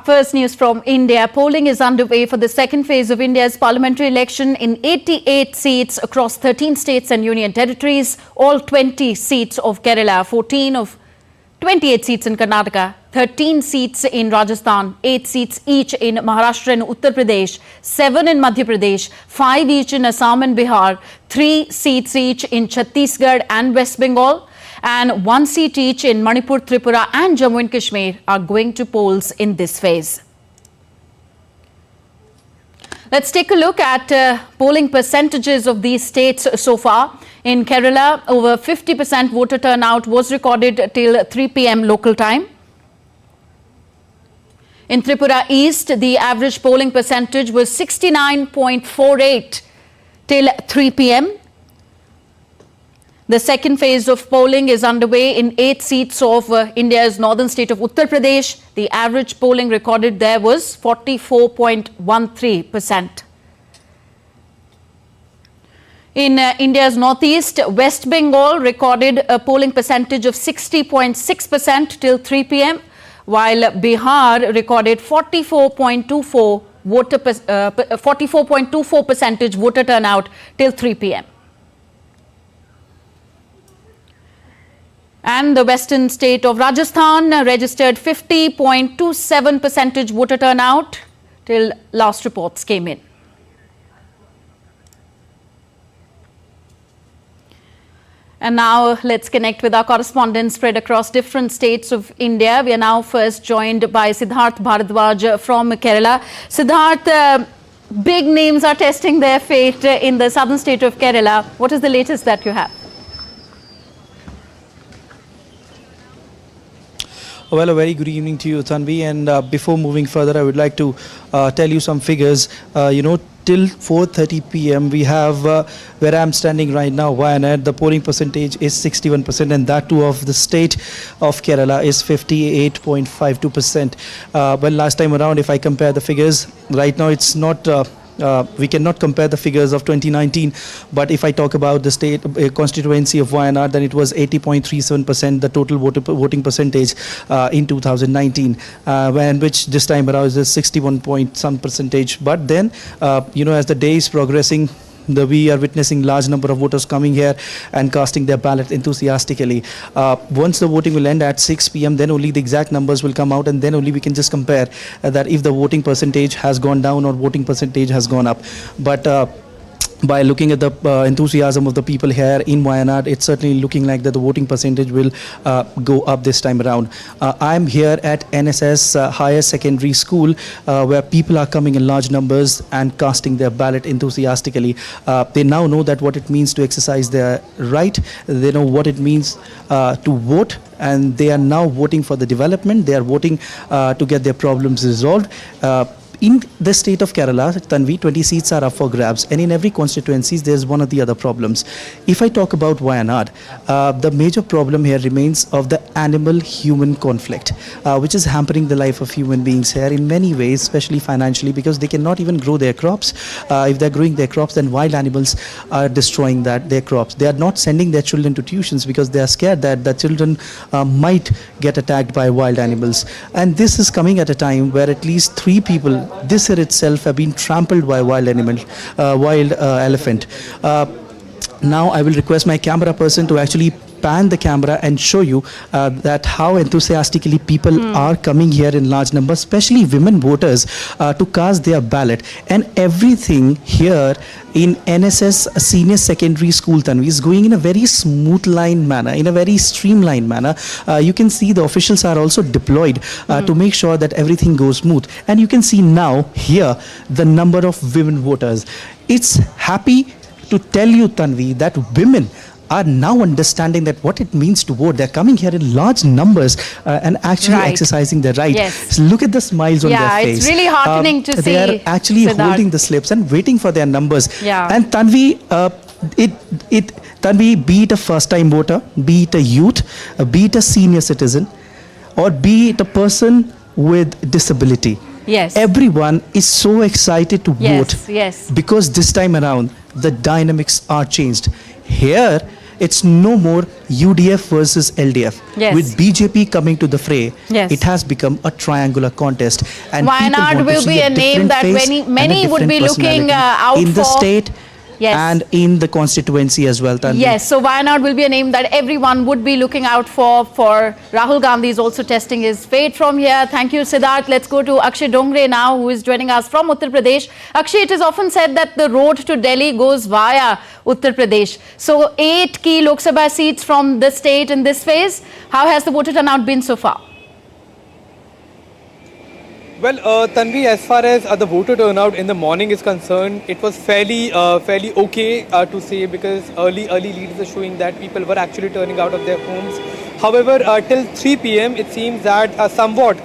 First news from India. Polling is underway for the second phase of India's parliamentary election in 88 seats across 13 states and union territories, all 20 seats of Kerala, 14 of 28 seats in Karnataka, 13 seats in Rajasthan, 8 seats each in Maharashtra and Uttar Pradesh, 7 in Madhya Pradesh, 5 each in Assam and Bihar, 3 seats each in Chhattisgarh and West Bengal, and 1 seat each in Manipur, Tripura and Jammu and Kashmir are going to polls in this phase. Let's take a look at polling percentages of these states so far. In Kerala, over 50% voter turnout was recorded till 3 p.m. local time. In Tripura East, the average polling percentage was 69.48 till 3 p.m. The second phase of polling is underway in 8 seats of India's northern state of Uttar Pradesh. The average polling recorded there was 44.13%. In India's northeast, West Bengal recorded a polling percentage of 60.6% till 3 p.m., while Bihar recorded 44.24% voter turnout till 3 p.m. And the western state of Rajasthan registered 50.27% voter turnout till last reports came in. And now let's connect with our correspondents spread across different states of India. We are now first joined by Siddharth Bharadwaj from Kerala. Siddharth, big names are testing their fate in the southern state of Kerala. What is the latest that you have? Well, a very good evening to you, Tanvi. And before moving further, I would like to tell you some figures. Till 4:30 p.m. we have where I'm standing right now, Wayanad, the polling percentage is 61%, and that too of the state of Kerala is 58.52%. Well, last time around, if I compare the figures, right now it's not we cannot compare the figures of 2019, but if I talk about the state constituency of Wayanad, then it was 80.37% the total voting percentage in 2019, when which this time around is 61 point some percentage. But then as the day is progressing, we are witnessing large number of voters coming here and casting their ballot enthusiastically. Once the voting will end at 6 p.m., then only the exact numbers will come out, and then only we can just compare that if the voting percentage has gone down or voting percentage has gone up. But by looking at the enthusiasm of the people here in Wayanad, it's certainly looking like that the voting percentage will go up this time around. I'm here at NSS Higher Secondary School, where people are coming in large numbers and casting their ballot enthusiastically. They now know that what it means to exercise their right. They know what it means to vote, and they are now voting for the development. They are voting to get their problems resolved. In the state of Kerala, Tanvi, 20 seats are up for grabs, and in every constituency there's one or the other problems. If I talk about Wayanad, the major problem here remains of the animal-human conflict, which is hampering the life of human beings here in many ways, especially financially, because they cannot even grow their crops. If they're growing their crops, then wild animals are destroying their crops. They are not sending their children to tuitions because they are scared that the children might get attacked by wild animals. And this is coming at a time where at least 3 people this year itself have been trampled by wild elephant. Now I will request my camera person to actually pan the camera and show you that how enthusiastically people are coming here in large numbers, especially women voters, to cast their ballot. And everything here in NSS Senior Secondary School, Tanvi, is going in a very smooth line manner, in a very streamlined manner. You can see the officials are also deployed to make sure that everything goes smooth. And you can see now here the number of women voters. It's happy to tell you, Tanvi, that women are now understanding that what it means to vote. They're coming here in large numbers and actually exercising their right. Yes. So look at the smiles on their face. Yeah, it's really heartening to see. They are actually holding the slips and waiting for their numbers. Yeah. And Tanvi, Tanvi, be it a first-time voter, be it a youth, be it a senior citizen, or be it a person with disability. Yes. Everyone is so excited to vote. Yes. Because this time around, the dynamics are changed. Here, it's no more UDF versus LDF. Yes. With BJP coming to the fray, Yes. it has become a triangular contest. And people Wayanad want to will see be a name different that face many and a would be different looking personality out in the for. state Yes. and in the constituency as well. Tanvi. Yes, so Wayanad will be a name that everyone would be looking out for. Rahul Gandhi is also testing his fate from here. Thank you, Siddharth. Let's go to Akshay Dongre now, who is joining us from Uttar Pradesh. Akshay, it is often said that the road to Delhi goes via Uttar Pradesh. So 8 key Lok Sabha seats from the state in this phase. How has the voter turnout been so far? Well, Tanvi, as far as the voter turnout in the morning is concerned, it was fairly okay to say, because early leads are showing that people were actually turning out of their homes. However, till 3 p.m. it seems that somewhat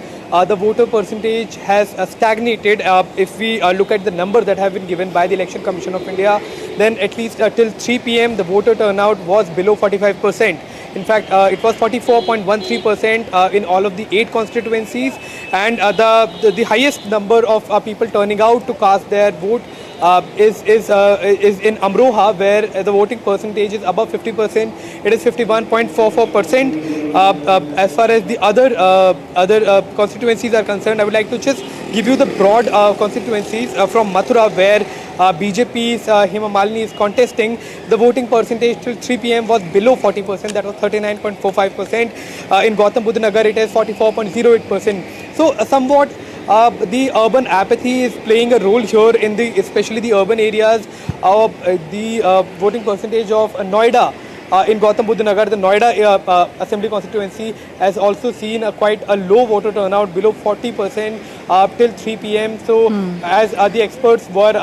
the voter percentage has stagnated. If we look at the numbers that have been given by the Election Commission of India, then at least till 3 p.m. the voter turnout was below 45%. In fact, it was 44.13% in all of the 8 constituencies, and the highest number of people turning out to cast their vote is in Amroha, where the voting percentage is above 50%. It is 51.44%. As far as the other constituencies are concerned, I would like to just give you the broad constituencies from Mathura, where BJP's Hema Malini is contesting. The voting percentage till 3 p.m. was below 40%. That was 39.45%. In Gautam Buddha Nagar, it is 44.08%. So somewhat the urban apathy is playing a role here in especially the urban areas. The voting percentage of Noida in Gautam Buddha Nagar, the Noida Assembly constituency, has also seen quite a low voter turnout, below 40% till 3 p.m. So, as the experts were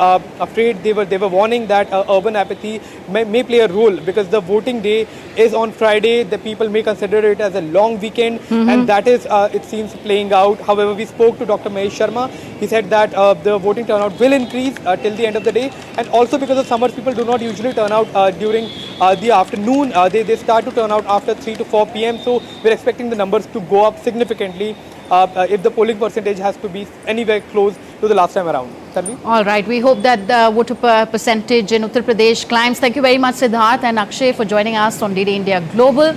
afraid, they were warning that urban apathy may play a role, because the voting day is on Friday. The people may consider it as a long weekend, and that is, it seems, playing out. However, we spoke to Dr. Mahesh Sharma. He said that the voting turnout will increase till the end of the day, and also because of summers, people do not usually turn out during the afternoon. They start to turn out after 3 to 4 p.m. So we're expecting the numbers to go up significantly if the polling percentage has to be anywhere close to the last time around. Tanvi? All right, we hope that the voter percentage in Uttar Pradesh climbs. Thank you very much, Siddharth and Akshay, for joining us on DD India Global.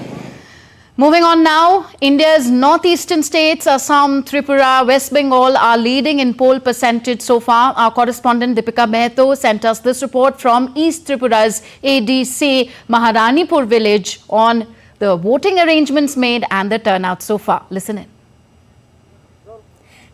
Moving on now, India's northeastern states, Assam, Tripura, West Bengal are leading in poll percentage so far. Our correspondent Deepika Mehto sent us this report from East Tripura's ADC Maharanipur village on the voting arrangements made and the turnout so far. Listen in.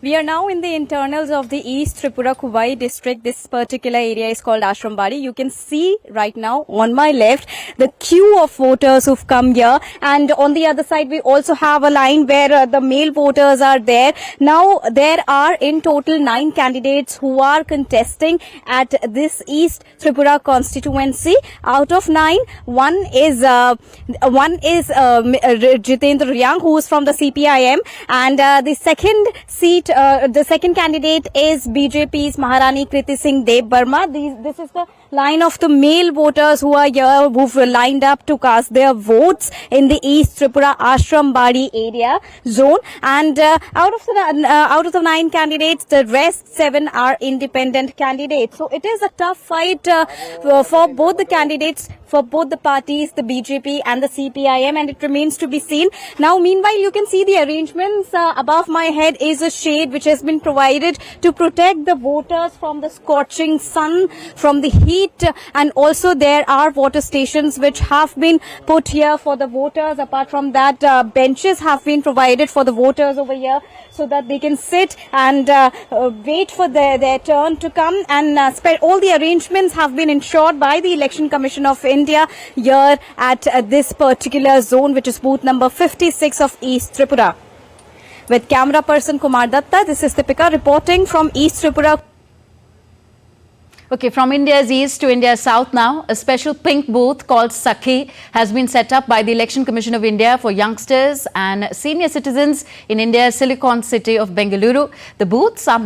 We are now in the internals of the East Tripura Kuwai district. This particular area is called Ashram Bari. You can see right now on my left the queue of voters who've come here, and on the other side we also have a line where the male voters are there. Now there are in total 9 candidates who are contesting at this East Tripura constituency. Out of 9, one is Jitendra Riyang, who is from the CPIM, and the second seat. The second candidate is BJP's Maharani Kriti Singh Dev Burma. This is the line of the male voters who are here, who've lined up to cast their votes in the East Tripura Ashram Bari area zone. And out of the 9 candidates, the rest 7 are independent candidates. So it is a tough fight for both the candidates, for both the parties, the BJP and the CPIM, and it remains to be seen. Now, meanwhile, you can see the arrangements. Above my head is a shade which has been provided to protect the voters from the scorching sun, from the heat, and also there are water stations which have been put here for the voters. Apart from that, benches have been provided for the voters over here so that they can sit and wait for their turn to come. And all the arrangements have been ensured by the Election Commission of India here at this particular zone, which is booth number 56 of East Tripura. With camera person Kumar Datta, this is Deepika reporting from East Tripura. Okay, from India's east to India's south now, a special pink booth called Sakhi has been set up by the Election Commission of India for youngsters and senior citizens in India's Silicon city of Bengaluru. The booths are